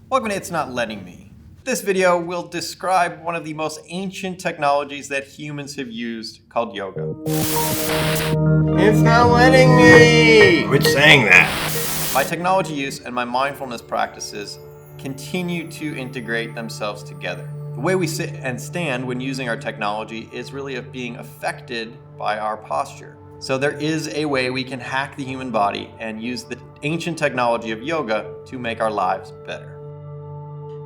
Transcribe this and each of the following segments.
Welcome to It's Not Letting Me. This video will describe one of the most ancient technologies that humans have used called yoga. It's not letting me! Quit saying that. My technology use and my mindfulness practices continue to integrate themselves together. The way we sit and stand when using our technology is really of being affected by our posture. So there is a way we can hack the human body and use the ancient technology of yoga to make our lives better.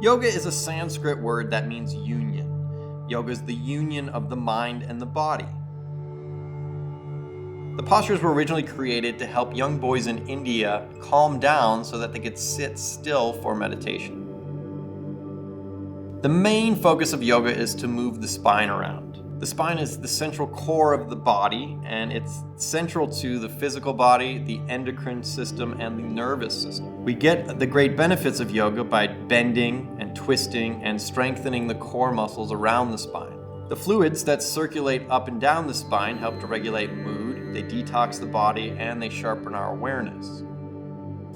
Yoga is a Sanskrit word that means union. Yoga is the union of the mind and the body. The postures were originally created to help young boys in India calm down so that they could sit still for meditation. The main focus of yoga is to move the spine around. The spine is the central core of the body, and it's central to the physical body, the endocrine system, and the nervous system. We get the great benefits of yoga by bending and twisting and strengthening the core muscles around the spine. The fluids that circulate up and down the spine help to regulate mood, they detox the body, and they sharpen our awareness.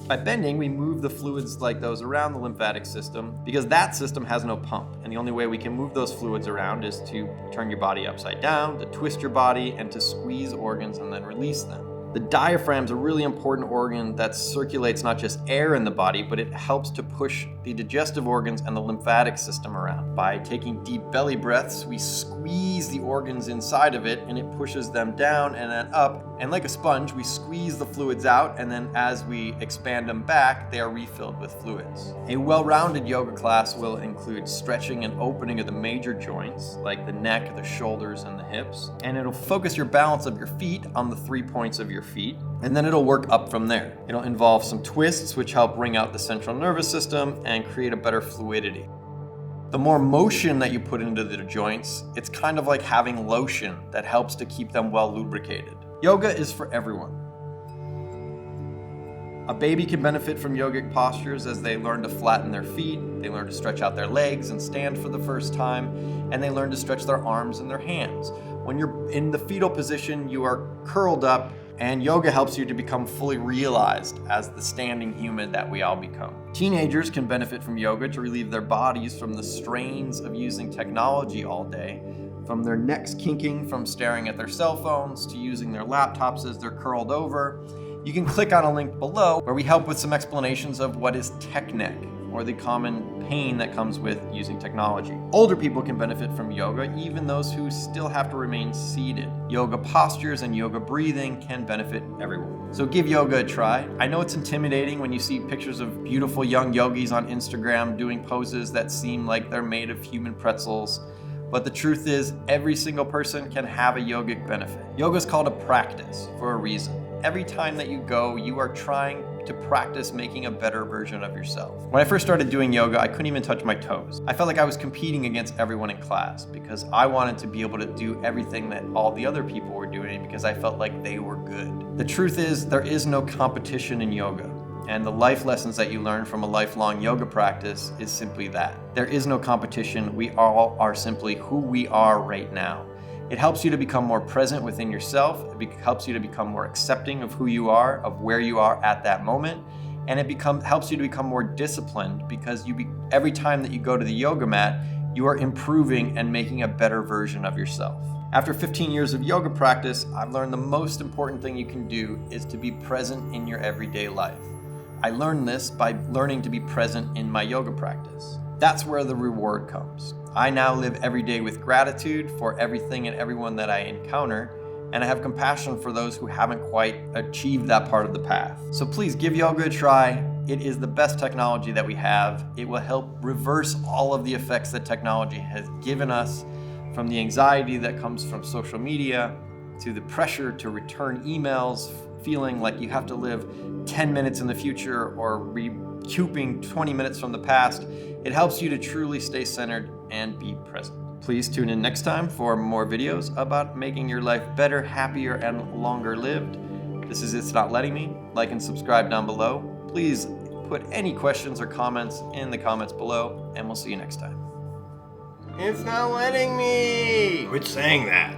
By bending, we move the fluids like those around the lymphatic system because that system has no pump. And the only way we can move those fluids around is to turn your body upside down, to twist your body, and to squeeze organs and then release them. The diaphragm is a really important organ that circulates not just air in the body, but it helps to push the digestive organs and the lymphatic system around. By taking deep belly breaths, we squeeze the organs inside of it and it pushes them down and then up. And like a sponge, we squeeze the fluids out, and then as we expand them back, they are refilled with fluids. A well-rounded yoga class will include stretching and opening of the major joints, like the neck, the shoulders, and the hips. And it'll focus your balance of your feet on the 3 points of your feet, and then it'll work up from there. It'll involve some twists, which help bring out the central nervous system and create a better fluidity. The more motion that you put into the joints, it's kind of like having lotion that helps to keep them well lubricated. Yoga is for everyone. A baby can benefit from yogic postures as they learn to flatten their feet, they learn to stretch out their legs and stand for the first time, and they learn to stretch their arms and their hands. When you're in the fetal position, you are curled up, and yoga helps you to become fully realized as the standing human that we all become. Teenagers can benefit from yoga to relieve their bodies from the strains of using technology all day, from their necks kinking from staring at their cell phones to using their laptops as they're curled over. You can click on a link below where we help with some explanations of what is tech neck, or the common pain that comes with using technology. Older people can benefit from yoga, even those who still have to remain seated. Yoga postures and yoga breathing can benefit everyone. So give yoga a try. I know it's intimidating when you see pictures of beautiful young yogis on Instagram doing poses that seem like they're made of human pretzels. But the truth is, every single person can have a yogic benefit. Yoga is called a practice for a reason. Every time that you go, you are trying to practice making a better version of yourself. When I first started doing yoga, I couldn't even touch my toes. I felt like I was competing against everyone in class because I wanted to be able to do everything that all the other people were doing because I felt like they were good. The truth is, there is no competition in yoga. And the life lessons that you learn from a lifelong yoga practice is simply that. There is no competition. We all are simply who we are right now. It helps you to become more present within yourself. It helps you to become more accepting of who you are, of where you are at that moment. And it helps you to become more disciplined because every time that you go to the yoga mat, you are improving and making a better version of yourself. After 15 years of yoga practice, I've learned the most important thing you can do is to be present in your everyday life. I learned this by learning to be present in my yoga practice. That's where the reward comes. I now live every day with gratitude for everything and everyone that I encounter, and I have compassion for those who haven't quite achieved that part of the path. So please give yoga a try. It is the best technology that we have. It will help reverse all of the effects that technology has given us, from the anxiety that comes from social media, to the pressure to return emails, feeling like you have to live 10 minutes in the future or recouping 20 minutes from the past. It helps you to truly stay centered and be present. Please tune in next time for more videos about making your life better, happier, and longer lived. This is It's Not Letting Me. Like and subscribe down below. Please put any questions or comments in the comments below, and we'll see you next time. It's not letting me! Quit saying that.